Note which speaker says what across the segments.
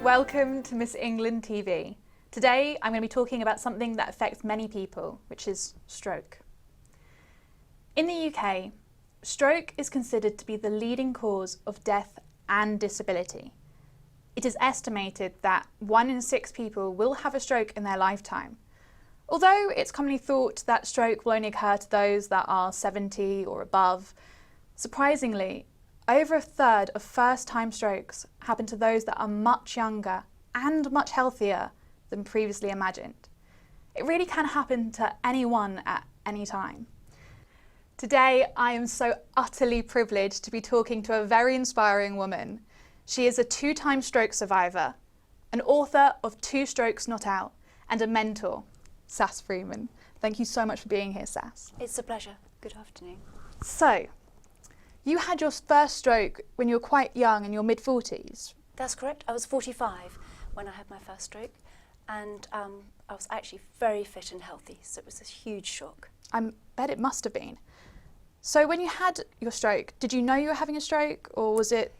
Speaker 1: Welcome to Miss England TV. Today I'm going to be talking about something that affects many people, which is stroke. In the UK, stroke is considered to be the leading cause of death and disability. It is estimated that 1 in 6 people will have a stroke in their lifetime. Although it's commonly thought that stroke will only occur to those that are 70 or above, surprisingly, over a third of first-time strokes happen to those that are much younger and much healthier than previously imagined. It really can happen to anyone at any time. Today, I am so utterly privileged to be talking to a very inspiring woman. She is a 2-time stroke survivor, an author of 2 Strokes Not Out, and a mentor, Sas Freeman. Thank you so much for being here, Sas.
Speaker 2: It's a pleasure. Good afternoon.
Speaker 1: So, you had your first stroke when you were quite young, in your mid-40s.
Speaker 2: That's correct. I was 45 when I had my first stroke, and I was actually very fit and healthy, so it was a huge shock.
Speaker 1: I bet it must have been. So when you had your stroke, did you know you were having a stroke, or was it?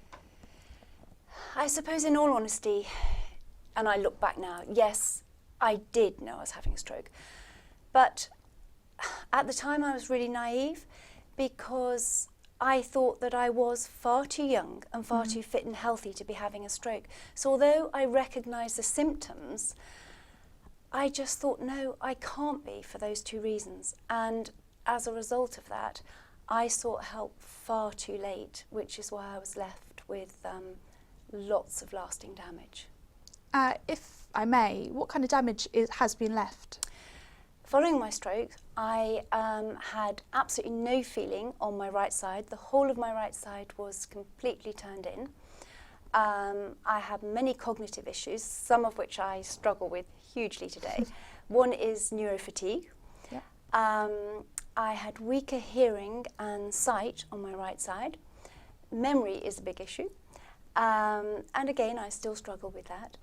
Speaker 2: I suppose in all honesty, and I look back now, yes, I did know I was having a stroke. But at the time I was really naive because I thought that I was far too young and far too fit and healthy to be having a stroke. So although I recognised the symptoms, I just thought, no, I can't be for those 2 reasons. And as a result of that, I sought help far too late, which is why I was left with lots of lasting damage.
Speaker 1: If I may, what kind of damage has been left?
Speaker 2: Following my stroke, I had absolutely no feeling on my right side. The whole of my right side was completely turned in. I have many cognitive issues, some of which I struggle with hugely today. One is neurofatigue.
Speaker 1: Yeah.
Speaker 2: I had weaker hearing and sight on my right side. Memory is a big issue. And again, I still struggle with that.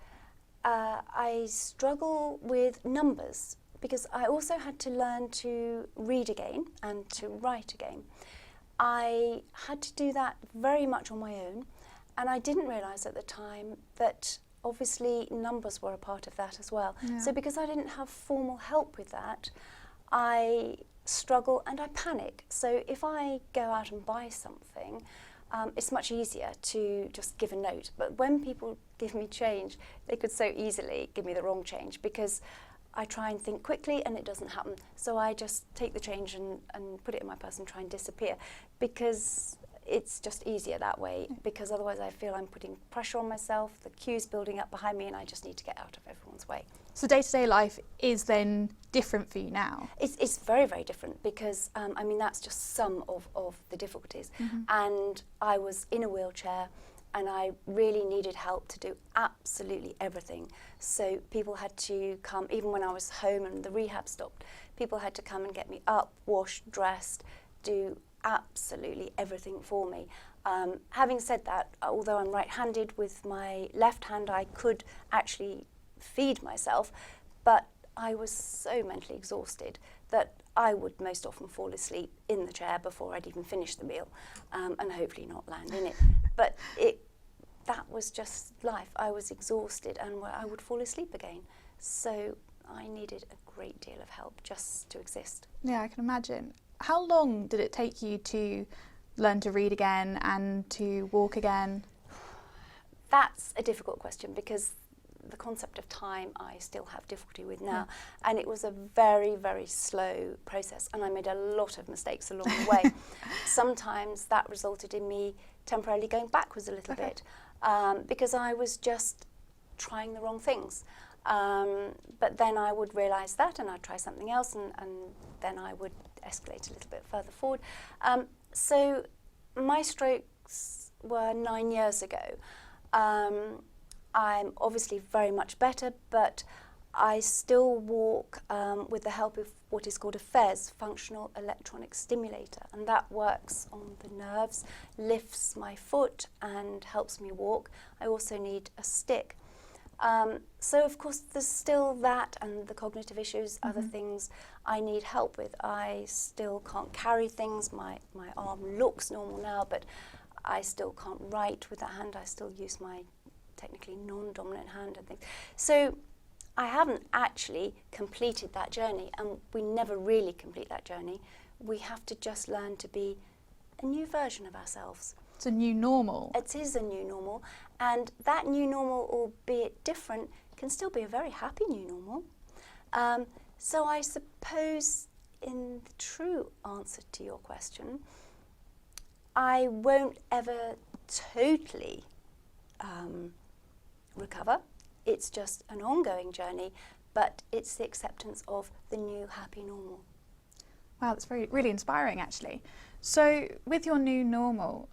Speaker 2: I struggle with numbers, because I also had to learn to read again and to write again. I had to do that very much on my own, and I didn't realise at the time that obviously numbers were a part of that as well.
Speaker 1: Yeah.
Speaker 2: So because I didn't have formal help with that, I struggle and I panic. So if I go out and buy something, it's much easier to just give a note. But when people give me change, they could so easily give me the wrong change, because I try and think quickly and it doesn't happen. So I just take the change and put it in my purse and try and disappear, because it's just easier that way, because otherwise I feel I'm putting pressure on myself, the queue's building up behind me, and I just need to get out of everyone's way.
Speaker 1: So day-to-day life is then different for you now?
Speaker 2: It's very, very different, because I mean, that's just some of the difficulties. And I was in a wheelchair, and I really needed help to do absolutely everything. So people had to come, even when I was home and the rehab stopped, people had to come and get me up, washed, dressed, do absolutely everything for me. Having said that, although I'm right-handed, with my left hand I could actually feed myself, but I was so mentally exhausted that I would most often fall asleep in the chair before I'd even finish the meal, and hopefully not land in it. But that was just life. I was exhausted, and I would fall asleep again. So I needed a great deal of help just to exist.
Speaker 1: Yeah, I can imagine. How long did it take you to learn to read again and to walk again?
Speaker 2: That's a difficult question, because the concept of time I still have difficulty with now. And it was a very, very slow process, and I made a lot of mistakes along the way. Sometimes that resulted in me temporarily going backwards a little bit, because I was just trying the wrong things. But then I would realise that, and I'd try something else, and then I would escalate a little bit further forward. So my strokes were 9 years ago. I'm obviously very much better, but I still walk with the help of what is called a FES, Functional Electronic Stimulator, and that works on the nerves, lifts my foot and helps me walk. I also need a stick. So of course there's still that, and the cognitive issues, other things I need help with. I still can't carry things. My arm looks normal now, but I still can't write with that hand. I still use my technically non-dominant hand and things. So I haven't actually completed that journey, and we never really complete that journey. We have to just learn to be a new version of ourselves.
Speaker 1: It's a new normal.
Speaker 2: It is a new normal, and that new normal, albeit different, can still be a very happy new normal. So I suppose in the true answer to your question, I won't ever totally recover. It's just an ongoing journey, but it's the acceptance of the new happy normal.
Speaker 1: Wow, that's really inspiring, actually. So with your new normal,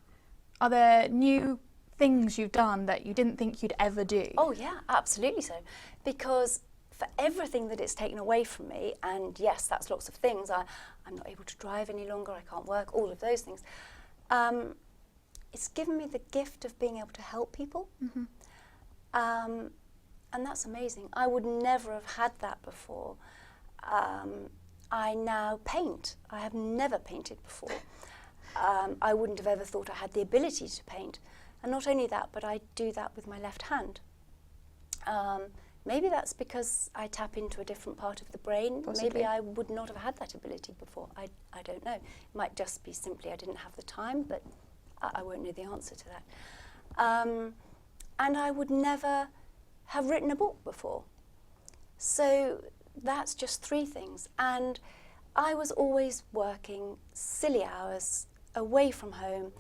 Speaker 1: are there new things you've done that you didn't think you'd ever do?
Speaker 2: Oh yeah, absolutely so. Because for everything that it's taken away from me, and yes, that's lots of things, I'm not able to drive any longer, I can't work, all of those things, it's given me the gift of being able to help people. Mm-hmm. And that's amazing. I would never have had that before. I now paint. I have never painted before. I wouldn't have ever thought I had the ability to paint. And not only that, but I do that with my left hand. Maybe that's because I tap into a different part of the brain.
Speaker 1: Possibly.
Speaker 2: Maybe I would not have had that ability before. I don't know. It might just be simply I didn't have the time, but I won't know the answer to that. And I would never have written a book before. So that's just 3 things. And I was always working silly hours away from home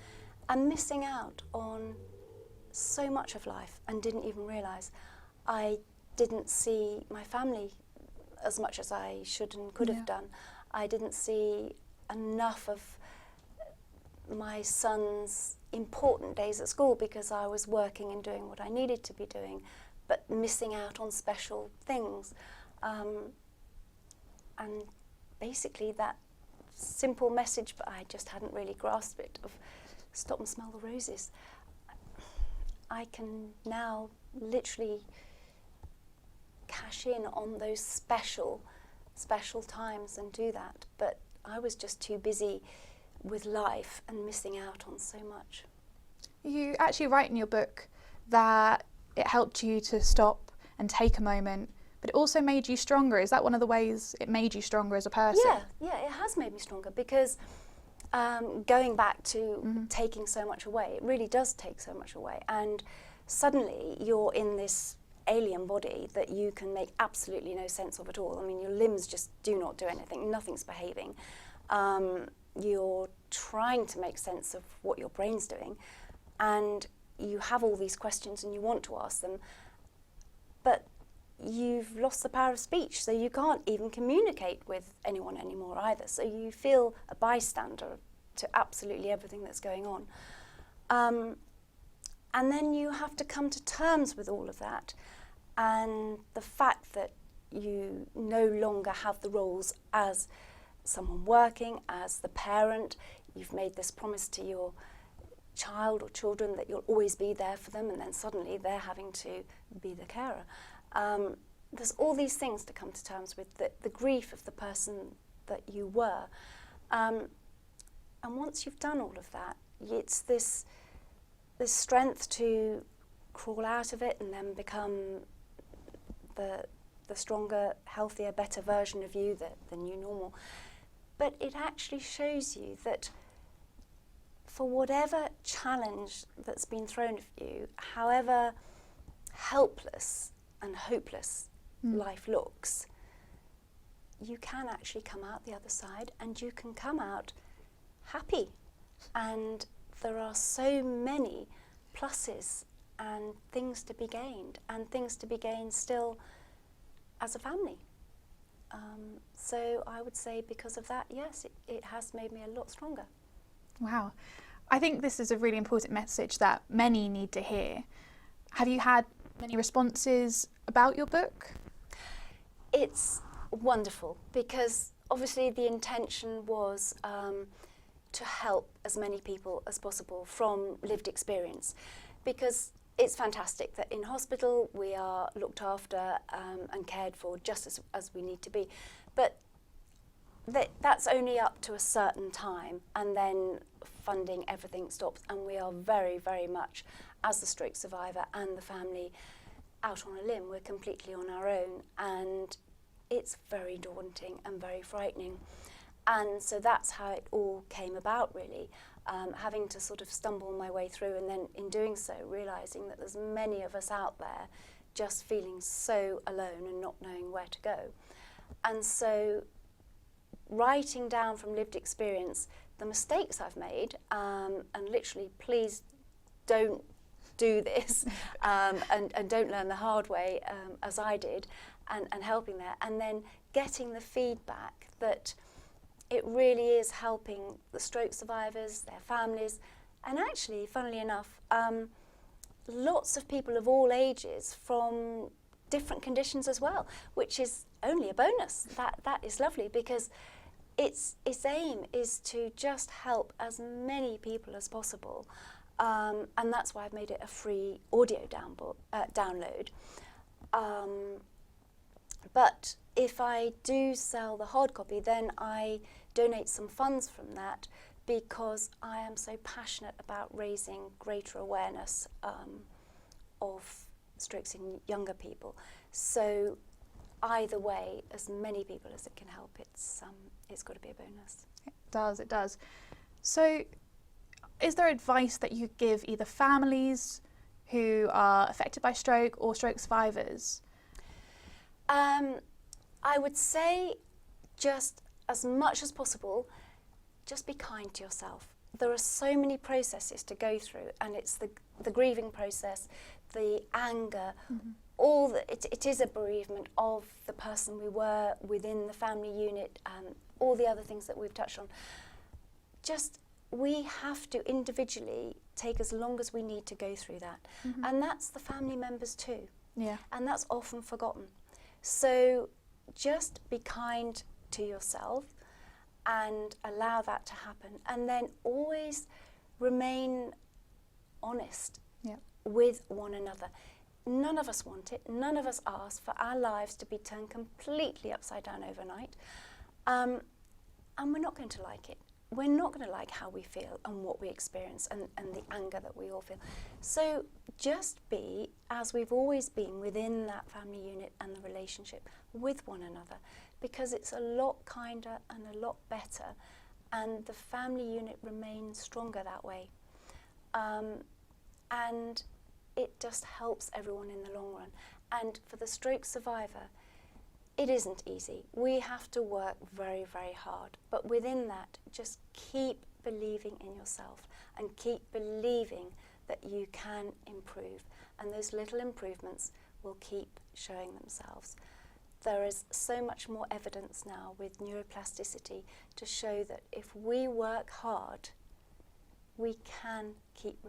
Speaker 2: and missing out on so much of life and didn't even realise. I didn't see my family as much as I should and could have done. I didn't see enough of my son's important days at school because I was working and doing what I needed to be doing, but missing out on special things. And basically that simple message, but I just hadn't really grasped it, of stop and smell the roses. I can now literally cash in on those special times and do that, but I was just too busy with life and missing out on so much.
Speaker 1: You actually write in your book that it helped you to stop and take a moment, but it also made you stronger. Is that one of the ways it made you stronger as a person?
Speaker 2: Yeah, it has made me stronger because going back to taking so much away, it really does take so much away. And suddenly you're in this alien body that you can make absolutely no sense of at all. I mean, your limbs just do not do anything, nothing's behaving. You're trying to make sense of what your brain's doing, and you have all these questions and you want to ask them, but you've lost the power of speech, so you can't even communicate with anyone anymore either. So you feel a bystander to absolutely everything that's going on. And then you have to come to terms with all of that, and the fact that you no longer have the roles as someone working, as the parent. You've made this promise to your child or children that you'll always be there for them, and then suddenly they're having to be the carer. There's all these things to come to terms with, the grief of the person that you were. And once you've done all of that, it's this strength to crawl out of it and then become the stronger, healthier, better version of you, the new normal. But it actually shows you that for whatever challenge that's been thrown at you, however helpless and hopeless life looks, you can actually come out the other side, and you can come out happy. And there are so many pluses and things to be gained, and things to be gained still as a family. So I would say because of that, yes, it has made me a lot stronger.
Speaker 1: Wow. I think this is a really important message that many need to hear. Have you had many responses about your book?
Speaker 2: It's wonderful because obviously the intention was to help as many people as possible from lived experience, because it's fantastic that in hospital we are looked after and cared for just as we need to be. But that's only up to a certain time, and then funding, everything stops, and we are very, very much, as the stroke survivor and the family, out on a limb. We're completely on our own, and it's very daunting and very frightening. And so that's how it all came about, really, having to sort of stumble my way through, and then in doing so realising that there's many of us out there just feeling so alone and not knowing where to go. And so writing down from lived experience the mistakes I've made, and literally, please don't do this, and don't learn the hard way, as I did, and helping there, and then getting the feedback that it really is helping the stroke survivors, their families, and actually, funnily enough, lots of people of all ages from different conditions as well, which is only a bonus. That is lovely, because its aim is to just help as many people as possible, and that's why I've made it a free audio download. But if I do sell the hard copy, then I donate some funds from that, because I am so passionate about raising greater awareness of strokes in younger people. So either way, as many people as it can help, it's got to be a bonus.
Speaker 1: It does. So is there advice that you give either families who are affected by stroke or stroke survivors?
Speaker 2: I would say, just as much as possible, just be kind to yourself. There are so many processes to go through, and it's the grieving process, the anger, it is a bereavement of the person we were within the family unit, and all the other things that we've touched on. Just, we have to individually take as long as we need to go through that. And that's the family members too.
Speaker 1: Yeah.
Speaker 2: And that's often forgotten. So just be kind to yourself and allow that to happen, and then always remain honest with one another. None of us want it, none of us ask for our lives to be turned completely upside down overnight, and we're not going to like it. We're not going to like how we feel and what we experience, and the anger that we all feel. So just be as we've always been within that family unit and the relationship with one another, because it's a lot kinder and a lot better, and the family unit remains stronger that way. And it just helps everyone in the long run. And for the stroke survivor, it isn't easy. We have to work very, very hard. But within that, just keep believing in yourself and keep believing that you can improve. And those little improvements will keep showing themselves. There is so much more evidence now with neuroplasticity to show that if we work hard, we can keep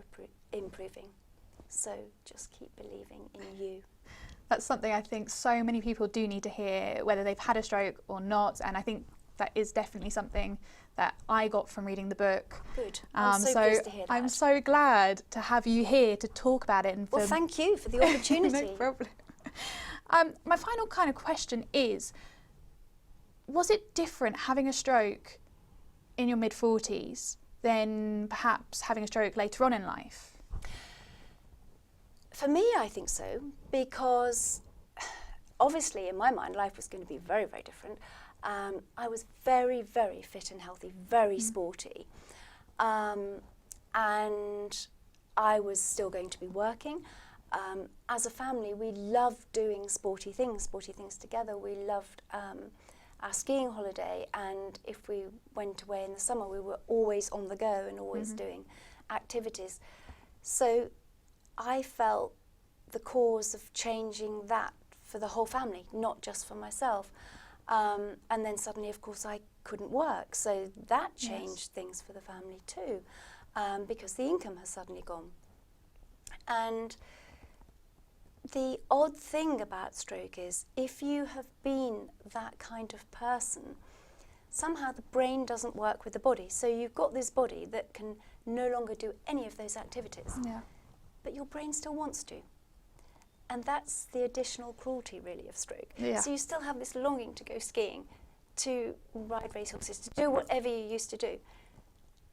Speaker 2: improving. So just keep believing in you.
Speaker 1: That's something I think so many people do need to hear, whether they've had a stroke or not, and I think that is definitely something that I got from reading the book.
Speaker 2: Good. I'm so pleased to hear that.
Speaker 1: I'm so glad to have you here to talk about it.
Speaker 2: Well, thank you for the opportunity.
Speaker 1: No problem. My final kind of question is, was it different having a stroke in your mid-40s than perhaps having a stroke later on in life?
Speaker 2: For me, I think so, because obviously in my mind life was going to be very, very different. I was very, very fit and healthy, very sporty, and I was still going to be working. As a family, we loved doing sporty things together. We loved our skiing holiday, and if we went away in the summer, we were always on the go and always doing activities. So I felt the cause of changing that for the whole family, not just for myself. And then suddenly, of course, I couldn't work. So that changed things for the family too, because the income has suddenly gone. And the odd thing about stroke is, if you have been that kind of person, somehow the brain doesn't work with the body. So you've got this body that can no longer do any of those activities. Yeah. But your brain still wants to. And that's the additional cruelty, really, of stroke. Yeah. So you still have this longing to go skiing, to ride racehorses, to do whatever you used to do.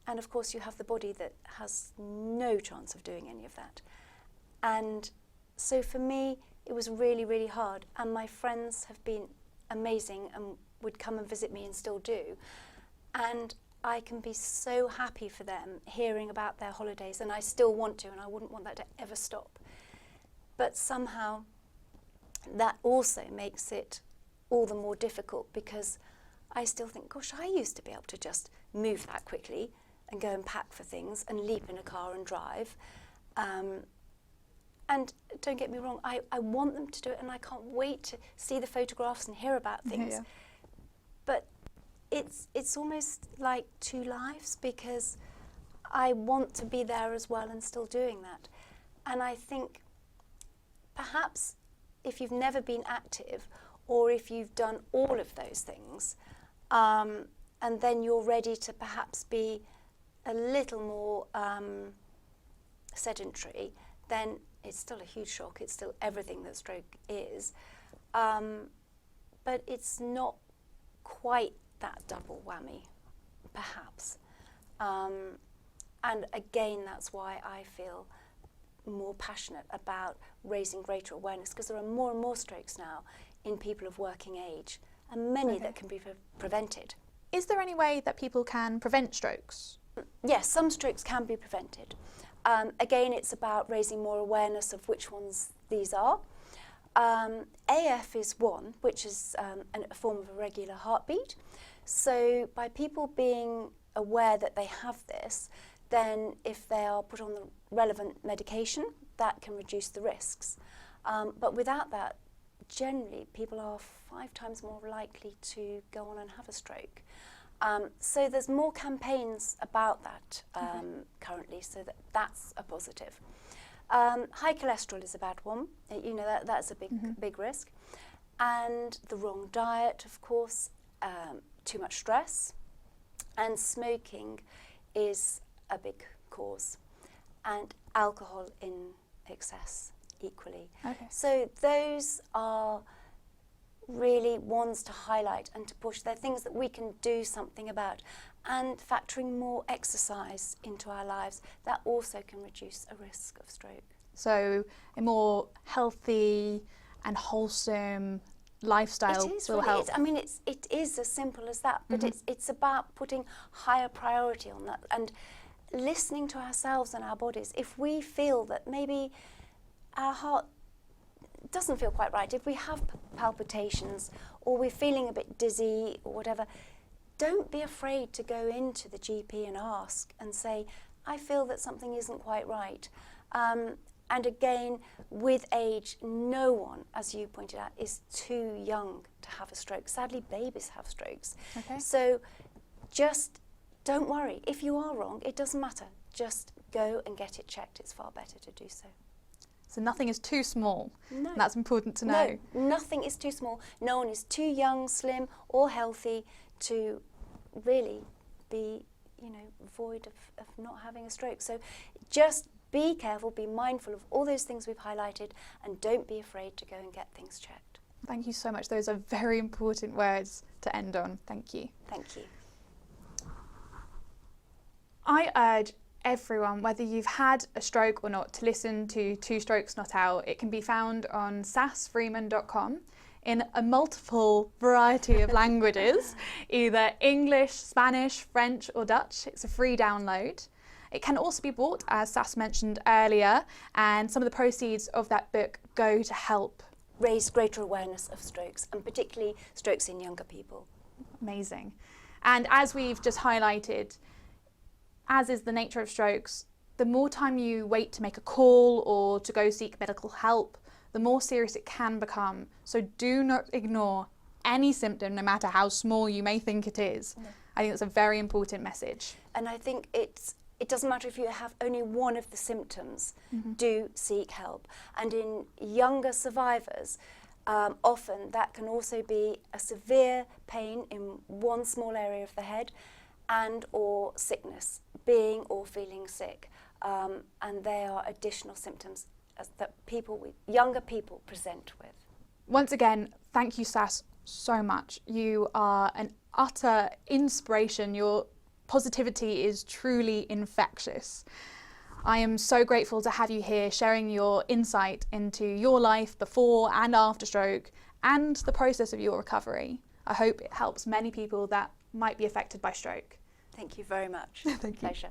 Speaker 2: And of course you have the body that has no chance of doing any of that. And so for me, it was really, really hard. And my friends have been amazing and would come and visit me and still do. And I can be so happy for them hearing about their holidays, and I still want to, and I wouldn't want that to ever stop. But somehow that also makes it all the more difficult, because I still think, gosh, I used to be able to just move that quickly and go and pack for things and leap in a car and drive. And don't get me wrong, I want them to do it, and I can't wait to see the photographs and hear about things.
Speaker 1: Yeah.
Speaker 2: But it's almost like two lives, because I want to be there as well and still doing that. And I think perhaps if you've never been active, or if you've done all of those things, and then you're ready to perhaps be a little more sedentary, then it's still a huge shock. It's still everything that stroke is. But it's not quite that double whammy, perhaps. And again, that's why I feel more passionate about raising greater awareness, because there are more and more strokes now in people of working age, and many that can be prevented.
Speaker 1: Is there any way that people can prevent strokes?
Speaker 2: Yes, some strokes can be prevented. Again, it's about raising more awareness of which ones these are. AF is one, which is a form of irregular heartbeat. So by people being aware that they have this, then if they are put on the relevant medication, that can reduce the risks. But without that, generally people are 5 times more likely to go on and have a stroke. So there's more campaigns about that currently, so that's a positive. High cholesterol is a bad one. You know, that's a big risk. And the wrong diet, of course, too much stress, and smoking is a big cause, and alcohol in excess equally. So those are really ones to highlight and to push. They're things that we can do something about, and factoring more exercise into our lives, that also can reduce a risk of stroke.
Speaker 1: So a more healthy and wholesome lifestyle will help.
Speaker 2: I mean, it is as simple as that, but it's about putting higher priority on that and listening to ourselves and our bodies. If we feel that maybe our heart doesn't feel quite right, if we have palpitations or we're feeling a bit dizzy or whatever, don't be afraid to go into the GP and ask and say, I feel that something isn't quite right. And again, with age, no one, as you pointed out, is too young to have a stroke. Sadly, babies have strokes. So just don't worry. If you are wrong, it doesn't matter. Just go and get it checked. It's far better to do so.
Speaker 1: So nothing is too small.
Speaker 2: No.
Speaker 1: That's important to know.
Speaker 2: No, nothing is too small. No one is too young, slim, or healthy to really be, you know, void of not having a stroke. So just be careful, be mindful of all those things we've highlighted, and don't be afraid to go and get things checked.
Speaker 1: Thank you so much. Those are very important words to end on. Thank you.
Speaker 2: Thank you.
Speaker 1: I urge everyone, whether you've had a stroke or not, to listen to Two Strokes Not Out. It can be found on sasfreeman.com in a multiple variety of languages, either English, Spanish, French or Dutch. It's a free download. It can also be bought, as Sas mentioned earlier, and some of the proceeds of that book go to help
Speaker 2: raise greater awareness of strokes, and particularly strokes in younger people.
Speaker 1: Amazing. And as we've just highlighted, as is the nature of strokes, the more time you wait to make a call or to go seek medical help, the more serious it can become. So do not ignore any symptom, no matter how small you may think it is. No. I think that's a very important message.
Speaker 2: And I think it doesn't matter if you have only one of the symptoms, do seek help. And in younger survivors, often that can also be a severe pain in one small area of the head, and or sickness, being or feeling sick. And they are additional symptoms that younger people present with.
Speaker 1: Once again, thank you, Sas, so much. You are an utter inspiration. Your positivity is truly infectious. I am so grateful to have you here sharing your insight into your life before and after stroke and the process of your recovery. I hope it helps many people that might be affected by stroke.
Speaker 2: Thank you very much.
Speaker 1: Thank you.
Speaker 2: Pleasure.